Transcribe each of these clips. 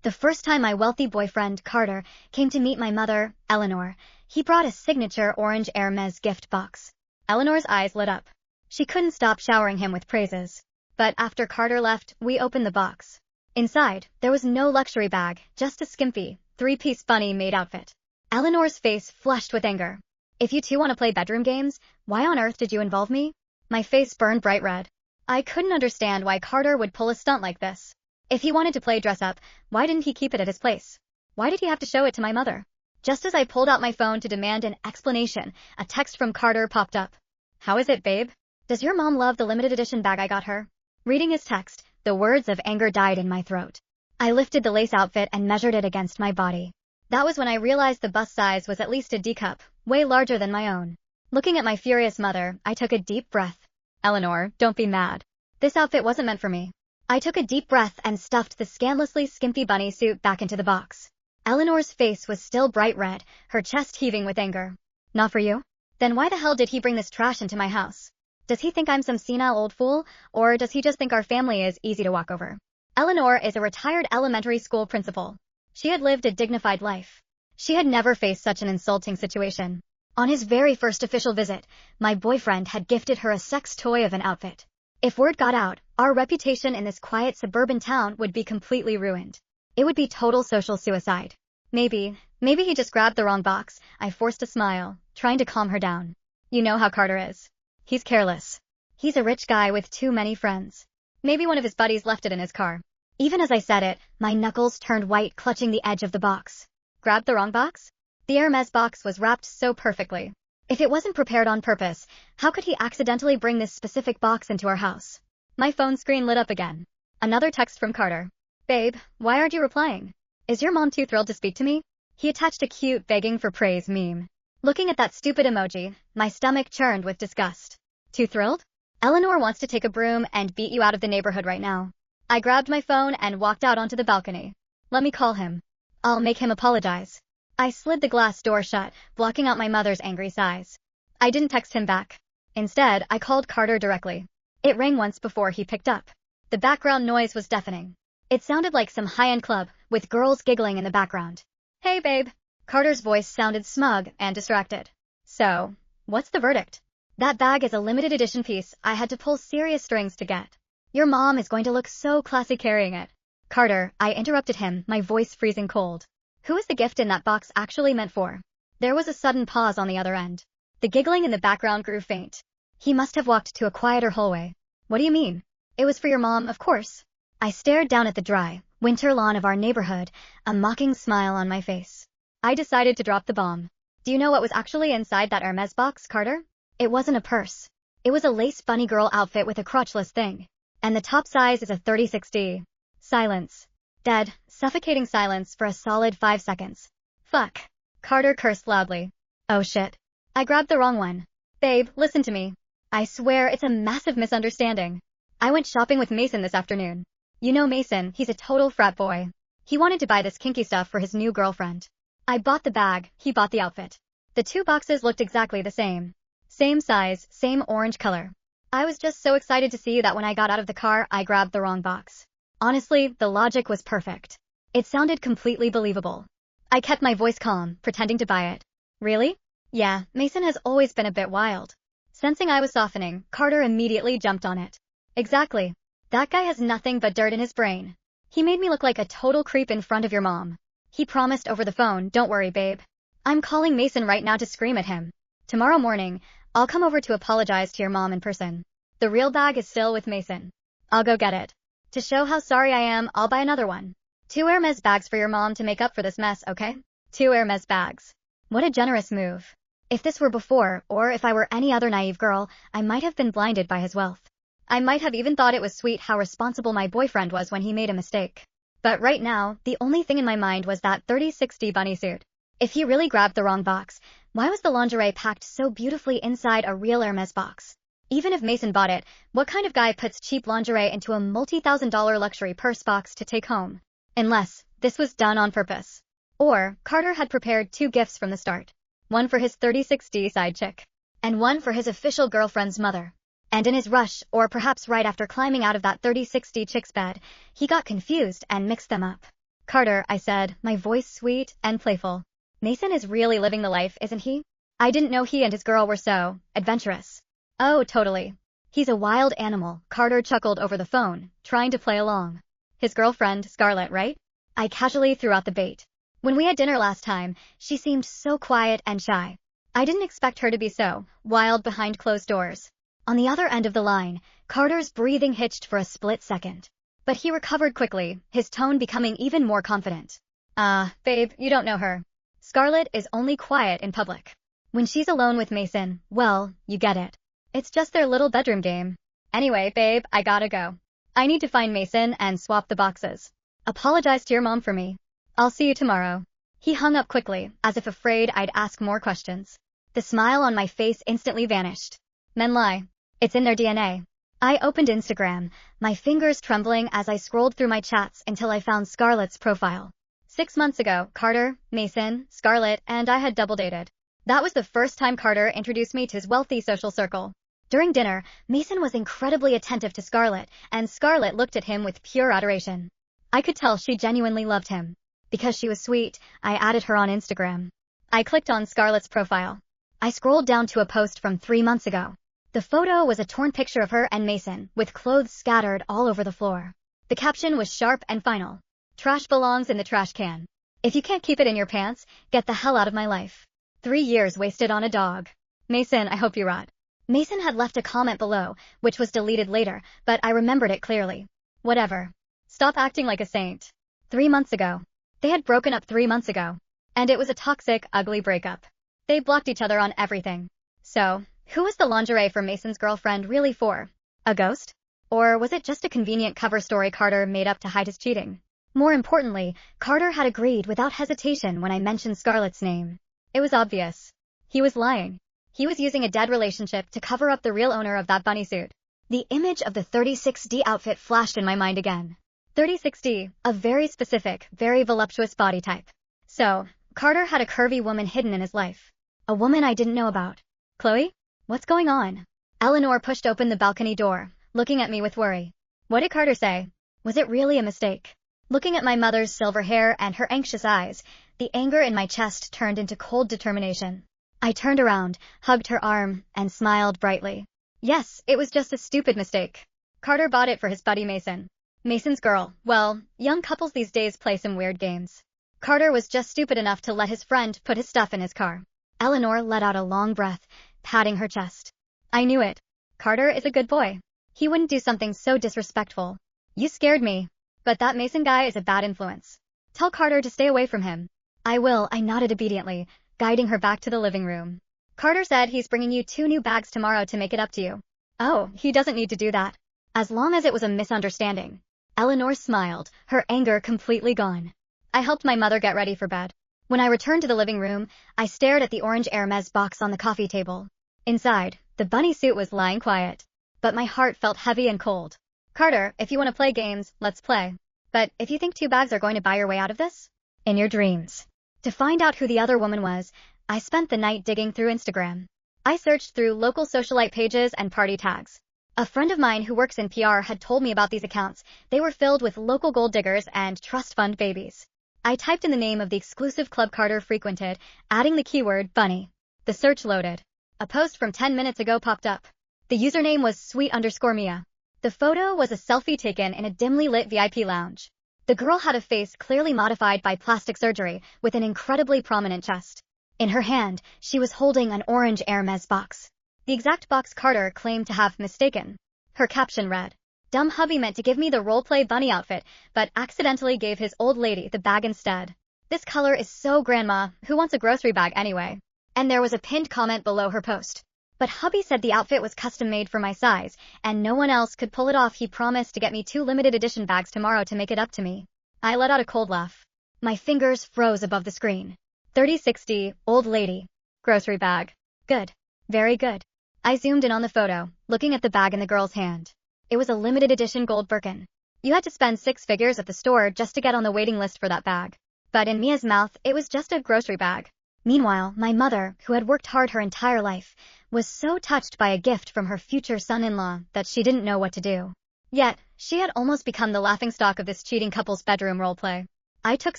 The first time my wealthy boyfriend, Carter, came to meet my mother, Eleanor, he brought a signature orange Hermès gift box. Eleanor's eyes lit up. She couldn't stop showering him with praises. But after Carter left, we opened the box. Inside, there was no luxury bag, just a skimpy, three-piece bunny-made outfit. Eleanor's face flushed with anger. If you two want to play bedroom games, why on earth did you involve me? My face burned bright red. I couldn't understand why Carter would pull a stunt like this. If he wanted to play dress up, why didn't he keep it at his place? Why did he have to show it to my mother? Just as I pulled out my phone to demand an explanation, a text from Carter popped up. How is it, babe? Does your mom love the limited edition bag I got her? Reading his text, the words of anger died in my throat. I lifted the lace outfit and measured it against my body. That was when I realized the bust size was at least a D cup, way larger than my own. Looking at my furious mother, I took a deep breath. Eleanor, don't be mad. This outfit wasn't meant for me. I took a deep breath and stuffed the scandalously skimpy bunny suit back into the box. Eleanor's face was still bright red, her chest heaving with anger. Not for you? Then why the hell did he bring this trash into my house? Does he think I'm some senile old fool, or does he just think our family is easy to walk over? Eleanor is a retired elementary school principal. She had lived a dignified life. She had never faced such an insulting situation. On his very first official visit, my boyfriend had gifted her a sex toy of an outfit. If word got out, our reputation in this quiet suburban town would be completely ruined. It would be total social suicide. Maybe he just grabbed the wrong box. I forced a smile, trying to calm her down. You know how Carter is. He's careless. He's a rich guy with too many friends. Maybe one of his buddies left it in his car. Even as I said it, my knuckles turned white, clutching the edge of the box. Grabbed the wrong box? The Hermès box was wrapped so perfectly. If it wasn't prepared on purpose, how could he accidentally bring this specific box into our house? My phone screen lit up again. Another text from Carter. Babe, why aren't you replying? Is your mom too thrilled to speak to me? He attached a cute begging for praise meme. Looking at that stupid emoji, my stomach churned with disgust. Too thrilled? Eleanor wants to take a broom and beat you out of the neighborhood right now. I grabbed my phone and walked out onto the balcony. Let me call him. I'll make him apologize. I slid the glass door shut, blocking out my mother's angry sighs. I didn't text him back. Instead, I called Carter directly. It rang once before he picked up. The background noise was deafening. It sounded like some high-end club, with girls giggling in the background. Hey, babe. Carter's voice sounded smug and distracted. So, what's the verdict? That bag is a limited edition piece I had to pull serious strings to get. Your mom is going to look so classy carrying it. Carter, I interrupted him, my voice freezing cold. Who is the gift in that box actually meant for? There was a sudden pause on the other end. The giggling in the background grew faint. He must have walked to a quieter hallway. What do you mean? It was for your mom, of course. I stared down at the dry, winter lawn of our neighborhood, a mocking smile on my face. I decided to drop the bomb. Do you know what was actually inside that Hermès box, Carter? It wasn't a purse. It was a lace bunny girl outfit with a crotchless thing. And the top size is a 36D. Silence. Dead, suffocating silence for a solid 5 seconds. Fuck. Carter cursed loudly. Oh shit. I grabbed the wrong one. Babe, listen to me. I swear it's a massive misunderstanding. I went shopping with Mason this afternoon. You know Mason, he's a total frat boy. He wanted to buy this kinky stuff for his new girlfriend. I bought the bag, he bought the outfit. The two boxes looked exactly the same. Same size, same orange color. I was just so excited to see that when I got out of the car, I grabbed the wrong box. Honestly, the logic was perfect. It sounded completely believable. I kept my voice calm, pretending to buy it. Really? Yeah, Mason has always been a bit wild. Sensing I was softening, Carter immediately jumped on it. Exactly. That guy has nothing but dirt in his brain. He made me look like a total creep in front of your mom. He promised over the phone, don't worry, babe. I'm calling Mason right now to scream at him. Tomorrow morning, I'll come over to apologize to your mom in person. The real bag is still with Mason. I'll go get it. To show how sorry I am, I'll buy another one. 2 Hermès bags for your mom to make up for this mess, okay? 2 Hermès bags. What a generous move. If this were before, or if I were any other naive girl, I might have been blinded by his wealth. I might have even thought it was sweet how responsible my boyfriend was when he made a mistake. But right now, the only thing in my mind was that 3060 bunny suit. If he really grabbed the wrong box, why was the lingerie packed so beautifully inside a real Hermès box? Even if Mason bought it, what kind of guy puts cheap lingerie into a multi-thousand-dollar luxury purse box to take home? Unless this was done on purpose. Or Carter had prepared 2 gifts from the start. One for his 3060 side chick. And one for his official girlfriend's mother. And in his rush, or perhaps right after climbing out of that 3060 chick's bed, he got confused and mixed them up. Carter, I said, my voice sweet and playful. Mason is really living the life, isn't he? I didn't know he and his girl were so adventurous. Oh, totally. He's a wild animal, Carter chuckled over the phone, trying to play along. His girlfriend, Scarlett, right? I casually threw out the bait. When we had dinner last time, she seemed so quiet and shy. I didn't expect her to be so wild behind closed doors. On the other end of the line, Carter's breathing hitched for a split second. But he recovered quickly, his tone becoming even more confident. Babe, you don't know her. Scarlett is only quiet in public. When she's alone with Mason, well, you get it. It's just their little bedroom game. Anyway, babe, I gotta go. I need to find Mason and swap the boxes. Apologize to your mom for me. I'll see you tomorrow. He hung up quickly, as if afraid I'd ask more questions. The smile on my face instantly vanished. Men lie. It's in their DNA. I opened Instagram, my fingers trembling as I scrolled through my chats until I found Scarlett's profile. 6 months ago, Carter, Mason, Scarlett, and I had double dated. That was the first time Carter introduced me to his wealthy social circle. During dinner, Mason was incredibly attentive to Scarlett, and Scarlett looked at him with pure adoration. I could tell she genuinely loved him. Because she was sweet, I added her on Instagram. I clicked on Scarlett's profile. I scrolled down to a post from 3 months ago. The photo was a torn picture of her and Mason, with clothes scattered all over the floor. The caption was sharp and final. Trash belongs in the trash can. If you can't keep it in your pants, get the hell out of my life. 3 years wasted on a dog. Mason, I hope you rot. Mason had left a comment below, which was deleted later, but I remembered it clearly. Whatever. Stop acting like a saint. 3 months ago. They had broken up 3 months ago. And it was a toxic, ugly breakup. They blocked each other on everything. So, who was the lingerie for Mason's girlfriend really for? A ghost? Or was it just a convenient cover story Carter made up to hide his cheating? More importantly, Carter had agreed without hesitation when I mentioned Scarlett's name. It was obvious. He was lying. He was using a dead relationship to cover up the real owner of that bunny suit. The image of the 36D outfit flashed in my mind again. 36D, a very specific, very voluptuous body type. So, Carter had a curvy woman hidden in his life. A woman I didn't know about. Chloe? What's going on? Eleanor pushed open the balcony door, looking at me with worry. What did Carter say? Was it really a mistake? Looking at my mother's silver hair and her anxious eyes, the anger in my chest turned into cold determination. I turned around, hugged her arm, and smiled brightly. Yes, it was just a stupid mistake. Carter bought it for his buddy Mason. Mason's girl. Well, young couples these days play some weird games. Carter was just stupid enough to let his friend put his stuff in his car. Eleanor let out a long breath, patting her chest. I knew it. Carter is a good boy. He wouldn't do something so disrespectful. You scared me. But that Mason guy is a bad influence. Tell Carter to stay away from him. I will, I nodded obediently, guiding her back to the living room. Carter said he's bringing you 2 new bags tomorrow to make it up to you. Oh, he doesn't need to do that. As long as it was a misunderstanding. Eleanor smiled, her anger completely gone. I helped my mother get ready for bed. When I returned to the living room, I stared at the orange Hermès box on the coffee table. Inside, the bunny suit was lying quiet. But my heart felt heavy and cold. Carter, if you want to play games, let's play. But if you think 2 bags are going to buy your way out of this? In your dreams. To find out who the other woman was, I spent the night digging through Instagram. I searched through local socialite pages and party tags. A friend of mine who works in PR had told me about these accounts. They were filled with local gold diggers and trust fund babies. I typed in the name of the exclusive club Carter frequented, adding the keyword bunny. The search loaded. A post from 10 minutes ago popped up. The username was sweet_Mia. The photo was a selfie taken in a dimly lit VIP lounge. The girl had a face clearly modified by plastic surgery, with an incredibly prominent chest. In her hand, she was holding an orange Hermès box. The exact box Carter claimed to have mistaken. Her caption read, "Dumb hubby meant to give me the roleplay bunny outfit, but accidentally gave his old lady the bag instead. This color is so grandma, who wants a grocery bag anyway?" And there was a pinned comment below her post. But hubby said the outfit was custom made for my size, and no one else could pull it off. He promised to get me 2 limited edition bags tomorrow to make it up to me. I let out a cold laugh. My fingers froze above the screen. 3060, old lady. Grocery bag. Good. Very good. I zoomed in on the photo, looking at the bag in the girl's hand. It was a limited edition gold Birkin. You had to spend 6 figures at the store just to get on the waiting list for that bag. But in Mia's mouth, it was just a grocery bag. Meanwhile, my mother, who had worked hard her entire life, was so touched by a gift from her future son-in-law that she didn't know what to do. Yet, she had almost become the laughingstock of this cheating couple's bedroom roleplay. I took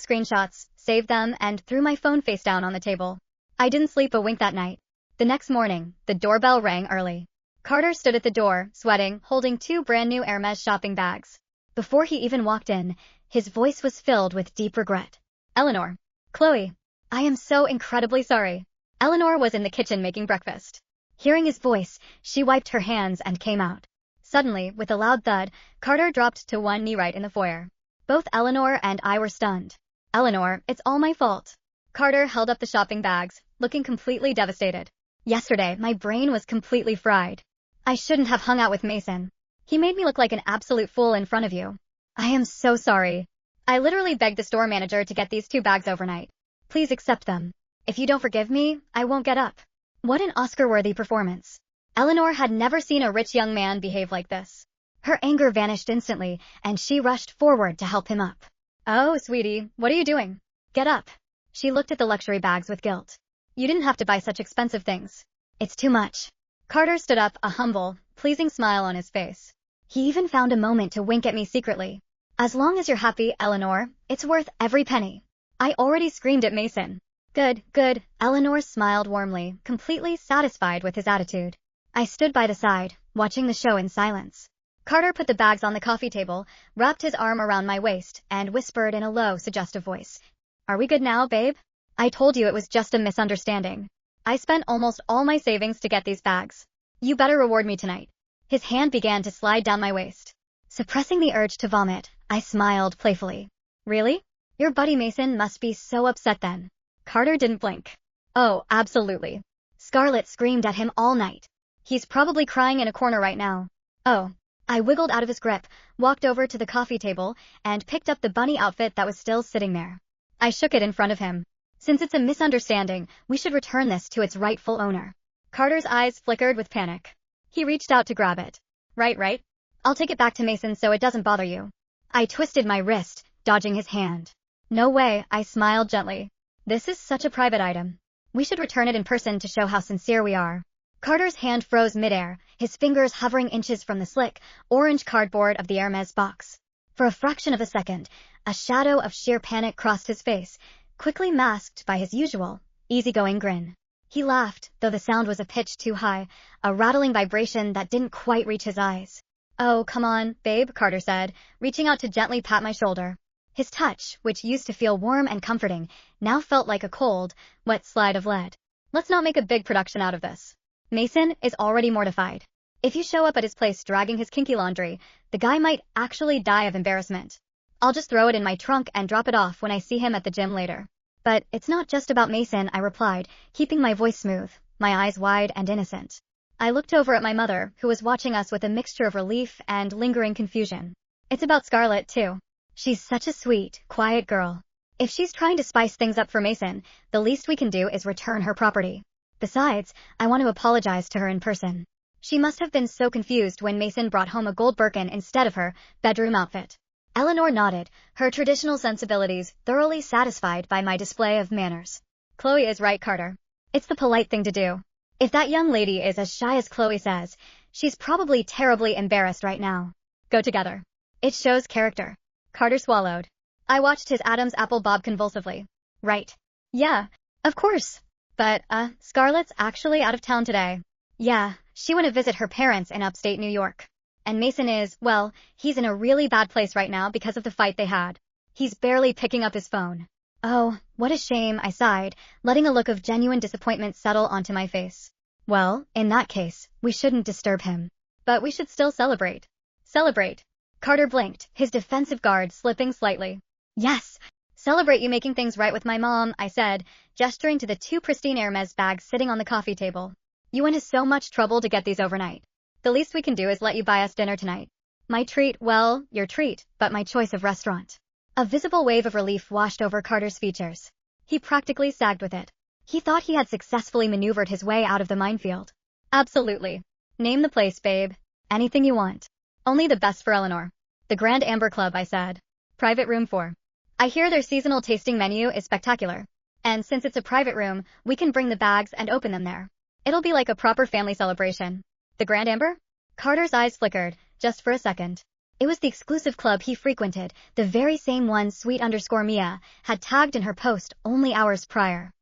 screenshots, saved them, and threw my phone face down on the table. I didn't sleep a wink that night. The next morning, the doorbell rang early. Carter stood at the door, sweating, holding 2 brand new Hermès shopping bags. Before he even walked in, his voice was filled with deep regret. Eleanor. Chloe. I am so incredibly sorry. Eleanor was in the kitchen making breakfast. Hearing his voice, she wiped her hands and came out. Suddenly, with a loud thud, Carter dropped to one knee right in the foyer. Both Eleanor and I were stunned. Eleanor, it's all my fault. Carter held up the shopping bags, looking completely devastated. Yesterday, my brain was completely fried. I shouldn't have hung out with Mason. He made me look like an absolute fool in front of you. I am so sorry. I literally begged the store manager to get these 2 bags overnight. Please accept them. If you don't forgive me, I won't get up. What an Oscar-worthy performance. Eleanor had never seen a rich young man behave like this. Her anger vanished instantly, and she rushed forward to help him up. Oh, sweetie, what are you doing? Get up. She looked at the luxury bags with guilt. You didn't have to buy such expensive things. It's too much. Carter stood up, a humble, pleasing smile on his face. He even found a moment to wink at me secretly. As long as you're happy, Eleanor, it's worth every penny. I already screamed at Mason. Good, good. Eleanor smiled warmly, completely satisfied with his attitude. I stood by the side, watching the show in silence. Carter put the bags on the coffee table, wrapped his arm around my waist, and whispered in a low, suggestive voice. Are we good now, babe? I told you it was just a misunderstanding. I spent almost all my savings to get these bags. You better reward me tonight. His hand began to slide down my waist. Suppressing the urge to vomit, I smiled playfully. Really? Your buddy Mason must be so upset then. Carter didn't blink. Oh, absolutely. Scarlett screamed at him all night. He's probably crying in a corner right now. Oh. I wiggled out of his grip, walked over to the coffee table, and picked up the bunny outfit that was still sitting there. I shook it in front of him. Since it's a misunderstanding, we should return this to its rightful owner. Carter's eyes flickered with panic. He reached out to grab it. Right. I'll take it back to Mason so it doesn't bother you. I twisted my wrist, dodging his hand. No way, I smiled gently. This is such a private item. We should return it in person to show how sincere we are. Carter's hand froze midair, his fingers hovering inches from the slick, orange cardboard of the Hermès box. For a fraction of a second, a shadow of sheer panic crossed his face, quickly masked by his usual, easygoing grin. He laughed, though the sound was a pitch too high, a rattling vibration that didn't quite reach his eyes. Oh, come on, babe, Carter said, reaching out to gently pat my shoulder. His touch, which used to feel warm and comforting, now felt like a cold, wet slide of lead. Let's not make a big production out of this. Mason is already mortified. If you show up at his place dragging his kinky laundry, the guy might actually die of embarrassment. I'll just throw it in my trunk and drop it off when I see him at the gym later. But it's not just about Mason, I replied, keeping my voice smooth, my eyes wide and innocent. I looked over at my mother, who was watching us with a mixture of relief and lingering confusion. It's about Scarlett, too. She's such a sweet, quiet girl. If she's trying to spice things up for Mason, the least we can do is return her property. Besides, I want to apologize to her in person. She must have been so confused when Mason brought home a gold Birkin instead of her bedroom outfit. Eleanor nodded, her traditional sensibilities thoroughly satisfied by my display of manners. Chloe is right, Carter. It's the polite thing to do. If that young lady is as shy as Chloe says, she's probably terribly embarrassed right now. Go together. It shows character. Carter swallowed. I watched his Adam's apple bob convulsively. Right. Yeah, of course. But, Scarlett's actually out of town today. Yeah, she went to visit her parents in upstate New York. And Mason is, well, he's in a really bad place right now because of the fight they had. He's barely picking up his phone. Oh, what a shame, I sighed, letting a look of genuine disappointment settle onto my face. Well, in that case, we shouldn't disturb him. But we should still celebrate. Celebrate. Carter blinked, his defensive guard slipping slightly. Yes. Celebrate you making things right with my mom, I said, gesturing to the 2 pristine Hermès bags sitting on the coffee table. You went to so much trouble to get these overnight. The least we can do is let you buy us dinner tonight. My treat, well, your treat, but my choice of restaurant. A visible wave of relief washed over Carter's features. He practically sagged with it. He thought he had successfully maneuvered his way out of the minefield. Absolutely. Name the place, babe. Anything you want. Only the best for Eleanor. The Grand Amber Club, I said. Private room 4. I hear their seasonal tasting menu is spectacular. And since it's a private room, we can bring the bags and open them there. It'll be like a proper family celebration. The Grand Amber? Carter's eyes flickered, just for a second. It was the exclusive club he frequented, the very same one @Mia had tagged in her post only hours prior.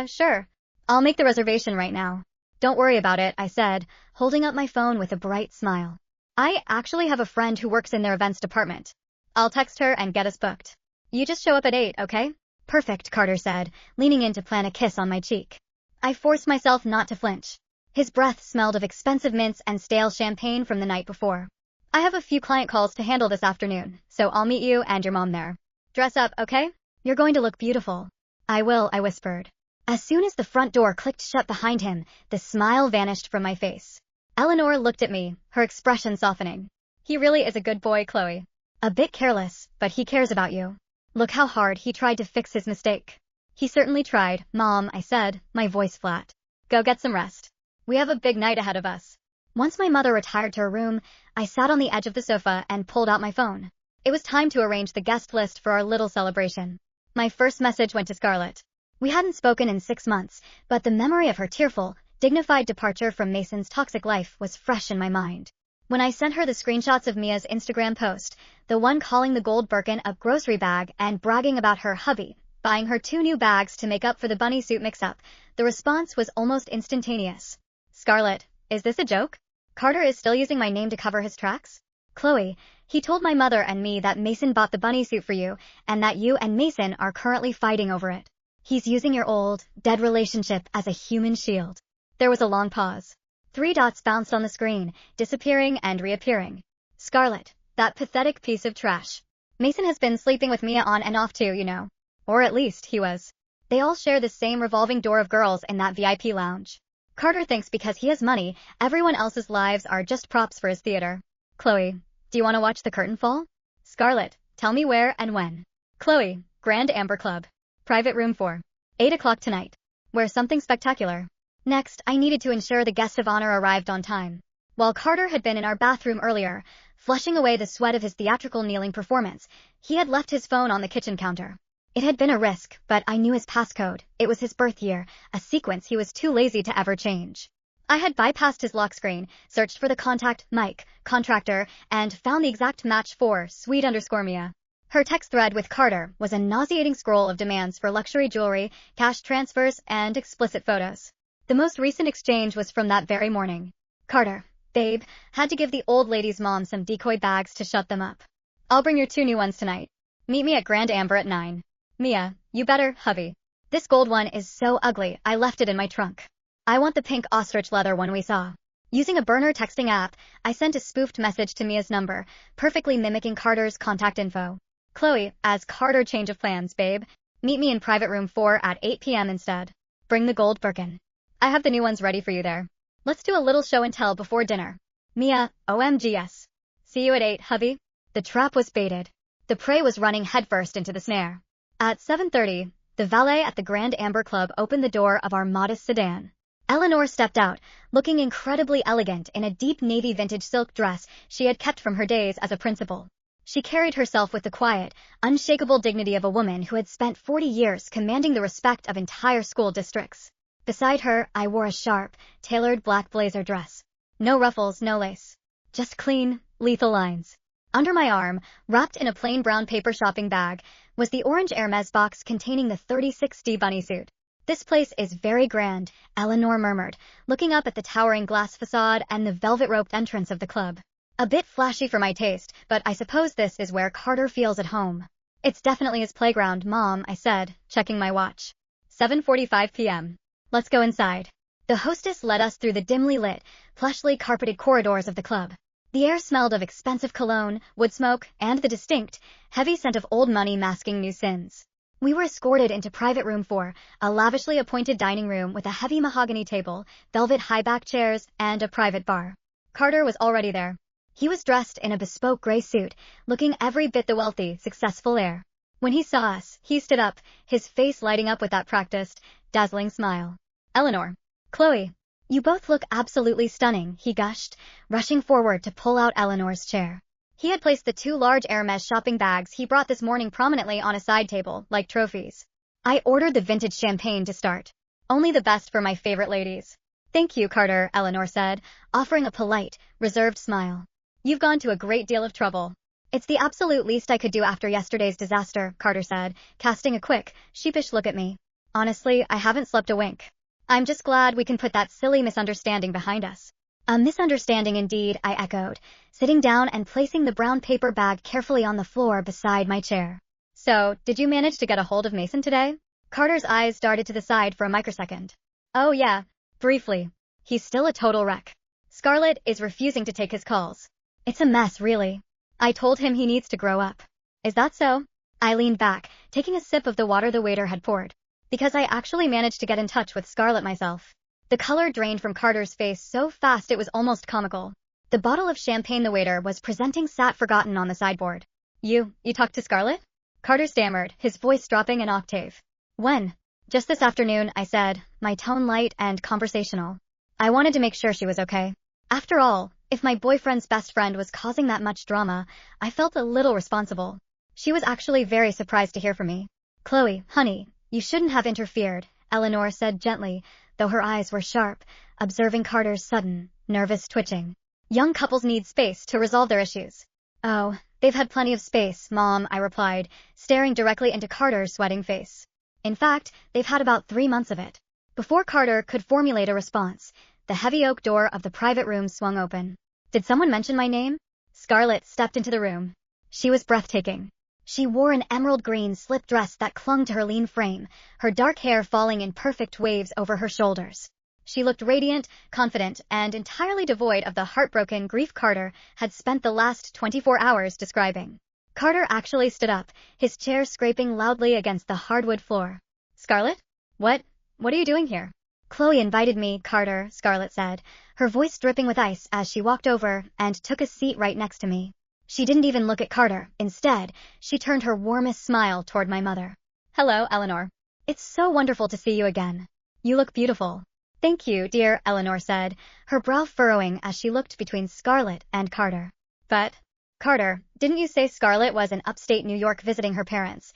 Sure. I'll make the reservation right now. Don't worry about it, I said, holding up my phone with a bright smile. I actually have a friend who works in their events department. I'll text her and get us booked. You just show up at 8, okay? Perfect, Carter said, leaning in to plant a kiss on my cheek. I forced myself not to flinch. His breath smelled of expensive mints and stale champagne from the night before. I have a few client calls to handle this afternoon, so I'll meet you and your mom there. Dress up, okay? You're going to look beautiful. I will, I whispered. As soon as the front door clicked shut behind him, the smile vanished from my face. Eleanor looked at me, her expression softening. He really is a good boy, Chloe. A bit careless, but he cares about you. Look how hard he tried to fix his mistake. He certainly tried, Mom, I said, my voice flat. Go get some rest. We have a big night ahead of us. Once my mother retired to her room, I sat on the edge of the sofa and pulled out my phone. It was time to arrange the guest list for our little celebration. My first message went to Scarlett. We hadn't spoken in 6 months, but the memory of her tearful, dignified departure from Mason's toxic life was fresh in my mind. When I sent her the screenshots of Mia's Instagram post, the one calling the gold Birkin a grocery bag and bragging about her hubby buying her 2 new bags to make up for the bunny suit mix-up, the response was almost instantaneous. Scarlett, is this a joke? Carter is still using my name to cover his tracks? Chloe, he told my mother and me that Mason bought the bunny suit for you and that you and Mason are currently fighting over it. He's using your old, dead relationship as a human shield. There was a long pause. 3 dots bounced on the screen, disappearing and reappearing. Scarlett, that pathetic piece of trash. Mason has been sleeping with Mia on and off too, you know. Or at least he was. They all share the same revolving door of girls in that VIP lounge. Carter thinks because he has money, everyone else's lives are just props for his theater. Chloe, do you want to watch the curtain fall? Scarlett, tell me where and when. Chloe, Grand Amber Club. Private room 4. 8 o'clock tonight. Wear something spectacular. Next, I needed to ensure the guest of honor arrived on time. While Carter had been in our bathroom earlier, flushing away the sweat of his theatrical kneeling performance, he had left his phone on the kitchen counter. It had been a risk, but I knew his passcode. It was his birth year, a sequence he was too lazy to ever change. I had bypassed his lock screen, searched for the contact, Mike, contractor, and found the exact match for @Mia. Her text thread with Carter was a nauseating scroll of demands for luxury jewelry, cash transfers, and explicit photos. The most recent exchange was from that very morning. Carter, babe, had to give the old lady's mom some decoy bags to shut them up. I'll bring your 2 new ones tonight. Meet me at Grand Amber at 9. Mia, you better, hubby. This gold one is so ugly, I left it in my trunk. I want the pink ostrich leather one we saw. Using a burner texting app, I sent a spoofed message to Mia's number, perfectly mimicking Carter's contact info. Chloe, as Carter change of plans, babe. Meet me in private room 4 at 8 p.m. instead. Bring the gold Birkin. I have the new ones ready for you there. Let's do a little show and tell before dinner. Mia, OMGs. See you at 8, hubby. The trap was baited. The prey was running headfirst into the snare. At 7:30, the valet at the Grand Amber Club opened the door of our modest sedan. Eleanor stepped out, looking incredibly elegant in a deep navy vintage silk dress she had kept from her days as a principal. She carried herself with the quiet, unshakable dignity of a woman who had spent 40 years commanding the respect of entire school districts. Beside her, I wore a sharp, tailored black blazer dress. No ruffles, no lace. Just clean, lethal lines. Under my arm, wrapped in a plain brown paper shopping bag, was the orange Hermès box containing the 36D bunny suit. This place is very grand, Eleanor murmured, looking up at the towering glass facade and the velvet-roped entrance of the club. A bit flashy for my taste, but I suppose this is where Carter feels at home. It's definitely his playground, Mom, I said, checking my watch. 7:45 p.m. Let's go inside. The hostess led us through the dimly lit, plushly carpeted corridors of the club. The air smelled of expensive cologne, wood smoke, and the distinct, heavy scent of old money masking new sins. We were escorted into private room 4, a lavishly appointed dining room with a heavy mahogany table, velvet high-back chairs, and a private bar. Carter was already there. He was dressed in a bespoke gray suit, looking every bit the wealthy, successful heir. When he saw us, he stood up, his face lighting up with that practiced, dazzling smile. Eleanor. Chloe. You both look absolutely stunning, he gushed, rushing forward to pull out Eleanor's chair. He had placed the 2 large Hermès shopping bags he brought this morning prominently on a side table, like trophies. I ordered the vintage champagne to start. Only the best for my favorite ladies. Thank you, Carter, Eleanor said, offering a polite, reserved smile. You've gone to a great deal of trouble. It's the absolute least I could do after yesterday's disaster, Carter said, casting a quick, sheepish look at me. Honestly, I haven't slept a wink. I'm just glad we can put that silly misunderstanding behind us. A misunderstanding indeed, I echoed, sitting down and placing the brown paper bag carefully on the floor beside my chair. So, did you manage to get a hold of Mason today? Carter's eyes darted to the side for a microsecond. Oh yeah, briefly. He's still a total wreck. Scarlett is refusing to take his calls. It's a mess, really. I told him he needs to grow up. Is that so? I leaned back, taking a sip of the water the waiter had poured. Because I actually managed to get in touch with Scarlett myself. The color drained from Carter's face so fast it was almost comical. The bottle of champagne the waiter was presenting sat forgotten on the sideboard. You talked to Scarlett? Carter stammered, his voice dropping an octave. When? Just this afternoon, I said, my tone light and conversational. I wanted to make sure she was okay. After all, if my boyfriend's best friend was causing that much drama, I felt a little responsible. She was actually very surprised to hear from me. Chloe, honey, you shouldn't have interfered, Eleanor said gently, though her eyes were sharp, observing Carter's sudden, nervous twitching. Young couples need space to resolve their issues. Oh, they've had plenty of space, Mom, I replied, staring directly into Carter's sweating face. In fact, they've had about 3 months of it. Before Carter could formulate a response, the heavy oak door of the private room swung open. Did someone mention my name? Scarlett stepped into the room. She was breathtaking. She wore an emerald green slip dress that clung to her lean frame, her dark hair falling in perfect waves over her shoulders. She looked radiant, confident, and entirely devoid of the heartbroken grief Carter had spent the last 24 hours describing. Carter actually stood up, his chair scraping loudly against the hardwood floor. Scarlett? What are you doing here? Chloe invited me, Carter, Scarlett said, her voice dripping with ice as she walked over and took a seat right next to me. She didn't even look at Carter. Instead, she turned her warmest smile toward my mother. Hello, Eleanor. It's so wonderful to see you again. You look beautiful. Thank you, dear, Eleanor said, her brow furrowing as she looked between Scarlett and Carter. But, Carter, didn't you say Scarlett was in upstate New York visiting her parents?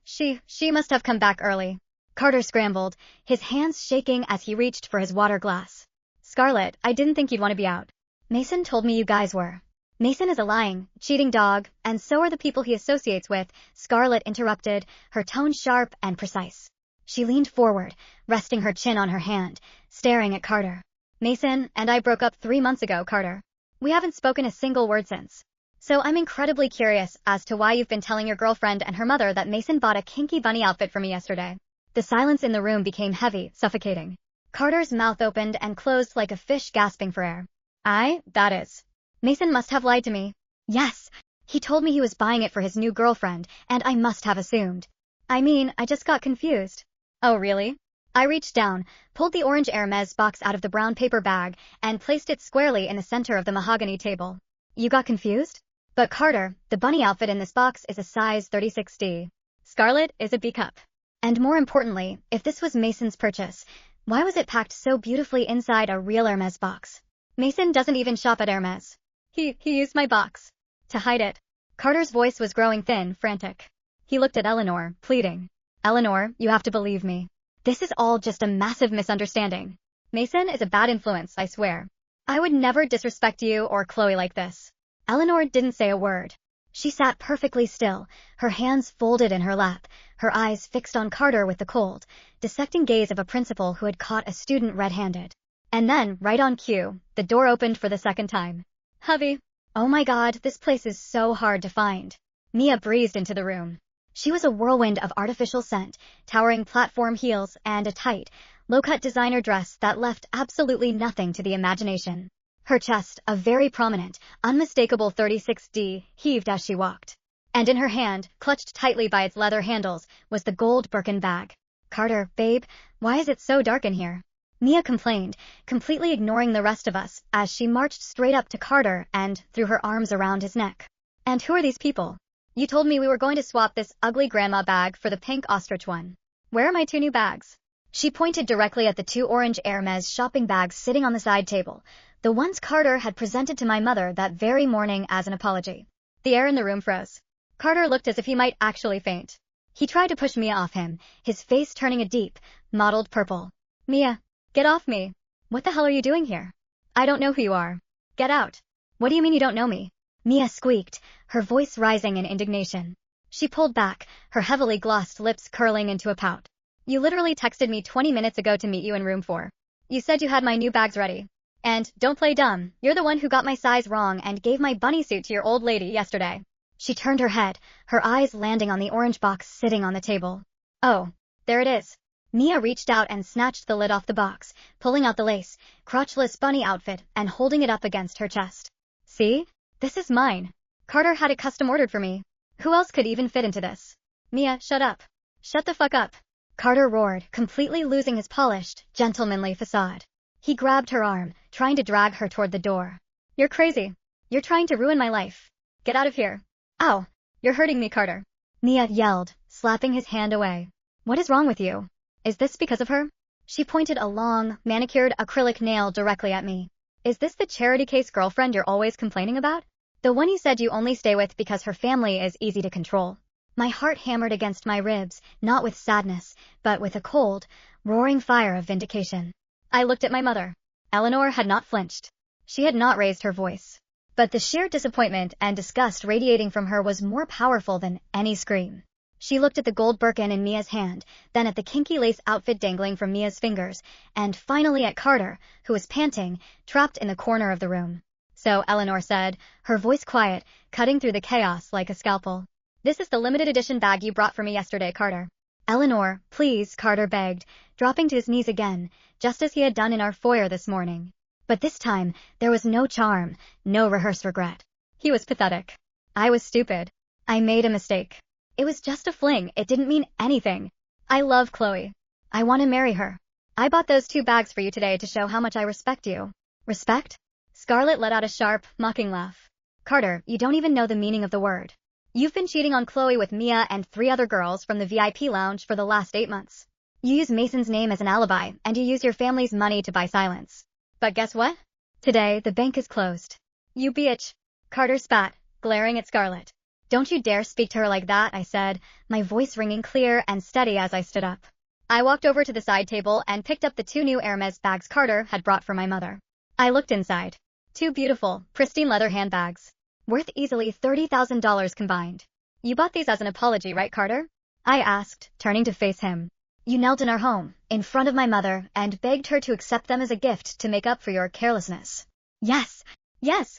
She must have come back early. Carter scrambled, his hands shaking as he reached for his water glass. Scarlett, I didn't think you'd want to be out. Mason told me you guys were. Mason is a lying, cheating dog, and so are the people he associates with, Scarlett interrupted, her tone sharp and precise. She leaned forward, resting her chin on her hand, staring at Carter. Mason and I broke up 3 months ago, Carter. We haven't spoken a single word since. So I'm incredibly curious as to why you've been telling your girlfriend and her mother that Mason bought a kinky bunny outfit for me yesterday. The silence in the room became heavy, suffocating. Carter's mouth opened and closed like a fish gasping for air. That is. Mason must have lied to me. Yes, he told me he was buying it for his new girlfriend, and I must have assumed. I just got confused. Oh really? I reached down, pulled the orange Hermès box out of the brown paper bag, and placed it squarely in the center of the mahogany table. You got confused? But Carter, the bunny outfit in this box is a size 36D. Scarlett is a B cup. And more importantly, if this was Mason's purchase, why was it packed so beautifully inside a real Hermès box? Mason doesn't even shop at Hermès. He used my box. To hide it. Carter's voice was growing thin, frantic. He looked at Eleanor, pleading. Eleanor, you have to believe me. This is all just a massive misunderstanding. Mason is a bad influence, I swear. I would never disrespect you or Chloe like this. Eleanor didn't say a word. She sat perfectly still, her hands folded in her lap, her eyes fixed on Carter with the cold, dissecting gaze of a principal who had caught a student red-handed. And then, right on cue, the door opened for the second time. Hubby. Oh my God, this place is so hard to find. Mia breezed into the room. She was a whirlwind of artificial scent, towering platform heels, and a tight, low-cut designer dress that left absolutely nothing to the imagination. Her chest, a very prominent, unmistakable 36D, heaved as she walked. And in her hand, clutched tightly by its leather handles, was the gold Birkin bag. Carter, babe, why is it so dark in here? Mia complained, completely ignoring the rest of us, as she marched straight up to Carter and threw her arms around his neck. And who are these people? You told me we were going to swap this ugly grandma bag for the pink ostrich one. Where are my 2 new bags? She pointed directly at the 2 orange Hermès shopping bags sitting on the side table, the ones Carter had presented to my mother that very morning as an apology. The air in the room froze. Carter looked as if he might actually faint. He tried to push Mia off him, his face turning a deep, mottled purple. Mia, get off me. What the hell are you doing here? I don't know who you are. Get out. What do you mean you don't know me? Mia squeaked, her voice rising in indignation. She pulled back, her heavily glossed lips curling into a pout. You literally texted me 20 minutes ago to meet you in room 4. You said you had my new bags ready. And, don't play dumb, you're the one who got my size wrong and gave my bunny suit to your old lady yesterday. She turned her head, her eyes landing on the orange box sitting on the table. Oh, there it is. Mia reached out and snatched the lid off the box, pulling out the lace, crotchless bunny outfit and holding it up against her chest. See? This is mine. Carter had it custom ordered for me. Who else could even fit into this? Mia, shut up. Shut the fuck up. Carter roared, completely losing his polished, gentlemanly facade. He grabbed her arm, trying to drag her toward the door. You're crazy. You're trying to ruin my life. Get out of here. Ow. You're hurting me, Carter. Mia yelled, slapping his hand away. What is wrong with you? Is this because of her? She pointed a long, manicured acrylic nail directly at me. Is this the charity case girlfriend you're always complaining about? The one you said you only stay with because her family is easy to control. My heart hammered against my ribs, not with sadness, but with a cold, roaring fire of vindication. I looked at my mother. Eleanor had not flinched. She had not raised her voice. But the sheer disappointment and disgust radiating from her was more powerful than any scream. She looked at the gold Birkin in Mia's hand, then at the kinky lace outfit dangling from Mia's fingers, and finally at Carter, who was panting, trapped in the corner of the room. So, Eleanor said, her voice quiet, cutting through the chaos like a scalpel. This is the limited edition bag you brought for me yesterday, Carter. Eleanor, please, Carter begged, dropping to his knees again, just as he had done in our foyer this morning. But this time, there was no charm, no rehearsed regret. He was pathetic. I was stupid. I made a mistake. It was just a fling, it didn't mean anything. I love Chloe. I want to marry her. I bought those 2 bags for you today to show how much I respect you. Respect? Scarlett let out a sharp, mocking laugh. Carter, you don't even know the meaning of the word. You've been cheating on Chloe with Mia and 3 other girls from the VIP lounge for the last 8 months. You use Mason's name as an alibi, and you use your family's money to buy silence. But guess what? Today, the bank is closed. You bitch. Carter spat, glaring at Scarlett. Don't you dare speak to her like that, I said, my voice ringing clear and steady as I stood up. I walked over to the side table and picked up the 2 new Hermès bags Carter had brought for my mother. I looked inside. 2 beautiful, pristine leather handbags. Worth easily $30,000 combined. You bought these as an apology, right, Carter? I asked, turning to face him. You knelt in our home, in front of my mother, and begged her to accept them as a gift to make up for your carelessness. Yes,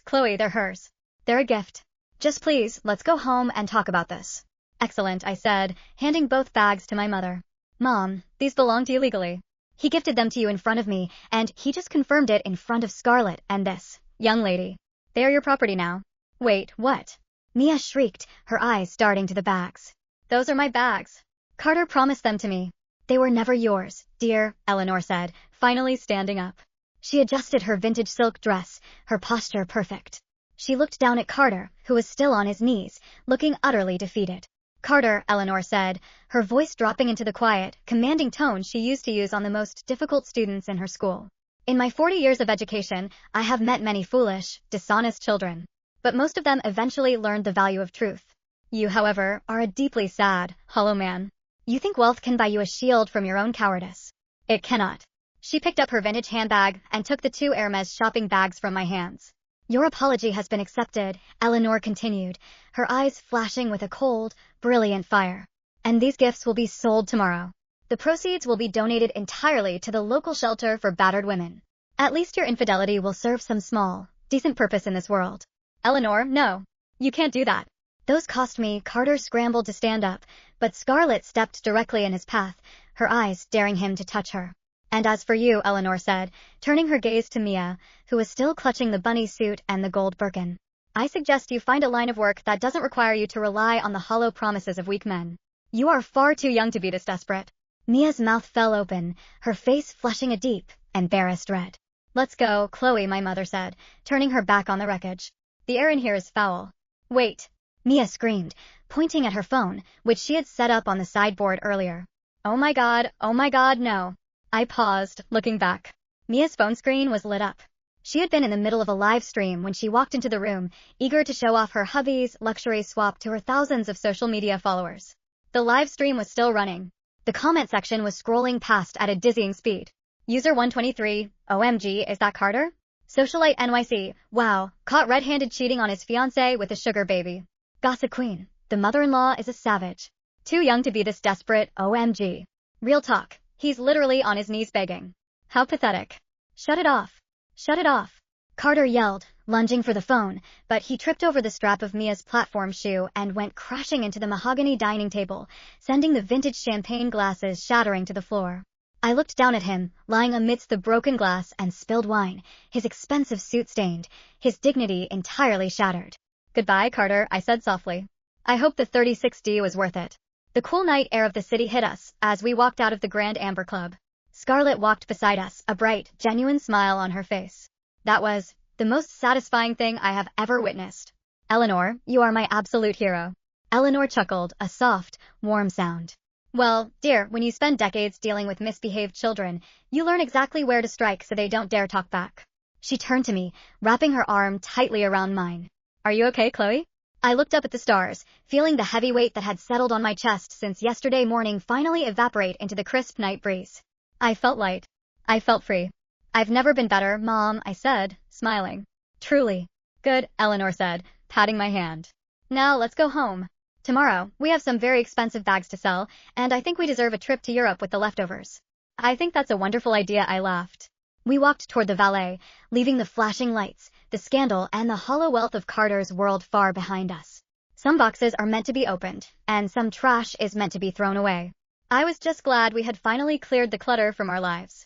Chloe, they're hers. They're a gift. Just please, let's go home and talk about this. Excellent, I said, handing both bags to my mother. Mom, these belong to you legally. He gifted them to you in front of me, and he just confirmed it in front of Scarlett and this young lady. They are your property now. Wait, what? Mia shrieked, her eyes darting to the bags. Those are my bags. Carter promised them to me. They were never yours, dear, Eleanor said, finally standing up. She adjusted her vintage silk dress, her posture perfect. She looked down at Carter, who was still on his knees, looking utterly defeated. Carter, Eleanor said, her voice dropping into the quiet, commanding tone she used to use on the most difficult students in her school. In my 40 years of education, I have met many foolish, dishonest children. But most of them eventually learned the value of truth. You, however, are a deeply sad, hollow man. You think wealth can buy you a shield from your own cowardice. It cannot. She picked up her vintage handbag and took the 2 Hermès shopping bags from my hands. Your apology has been accepted, Eleanor continued, her eyes flashing with a cold, brilliant fire. And these gifts will be sold tomorrow. The proceeds will be donated entirely to the local shelter for battered women. At least your infidelity will serve some small, decent purpose in this world. Eleanor, no. You can't do that. Those cost me. Carter scrambled to stand up, but Scarlett stepped directly in his path, her eyes daring him to touch her. And as for you, Eleanor said, turning her gaze to Mia, who was still clutching the bunny suit and the gold Birkin. I suggest you find a line of work that doesn't require you to rely on the hollow promises of weak men. You are far too young to be this desperate. Mia's mouth fell open, her face flushing a deep, embarrassed red. Let's go, Chloe, my mother said, turning her back on the wreckage. The air in here is foul. Wait. Mia screamed, pointing at her phone, which she had set up on the sideboard earlier. Oh my god, no. I paused, looking back. Mia's phone screen was lit up. She had been in the middle of a live stream when she walked into the room, eager to show off her hubby's luxury swap to her thousands of social media followers. The live stream was still running. The comment section was scrolling past at a dizzying speed. User 123, OMG, is that Carter? Socialite NYC, wow, caught red-handed cheating on his fiancée with a sugar baby. Gossip Queen, the mother-in-law is a savage. Too young to be this desperate, OMG. Real talk, he's literally on his knees begging. How pathetic. Shut it off. Shut it off. Carter yelled, lunging for the phone, but he tripped over the strap of Mia's platform shoe and went crashing into the mahogany dining table, sending the vintage champagne glasses shattering to the floor. I looked down at him, lying amidst the broken glass and spilled wine, his expensive suit stained, his dignity entirely shattered. Goodbye, Carter, I said softly. I hope the 36D was worth it. The cool night air of the city hit us as we walked out of the Grand Amber Club. Scarlett walked beside us, a bright, genuine smile on her face. That was the most satisfying thing I have ever witnessed. Eleanor, you are my absolute hero. Eleanor chuckled, a soft, warm sound. Well, dear, when you spend decades dealing with misbehaved children, you learn exactly where to strike so they don't dare talk back. She turned to me, wrapping her arm tightly around mine. Are you okay, Chloe? I looked up at the stars, feeling the heavy weight that had settled on my chest since yesterday morning finally evaporate into the crisp night breeze. I felt light. I felt free. I've never been better, Mom, I said, smiling. Truly. Good, Eleanor said, patting my hand. Now let's go home. Tomorrow, we have some very expensive bags to sell, and I think we deserve a trip to Europe with the leftovers. I think that's a wonderful idea, I laughed. We walked toward the valet, leaving the flashing lights, the scandal, and the hollow wealth of Carter's world far behind us. Some boxes are meant to be opened, and some trash is meant to be thrown away. I was just glad we had finally cleared the clutter from our lives.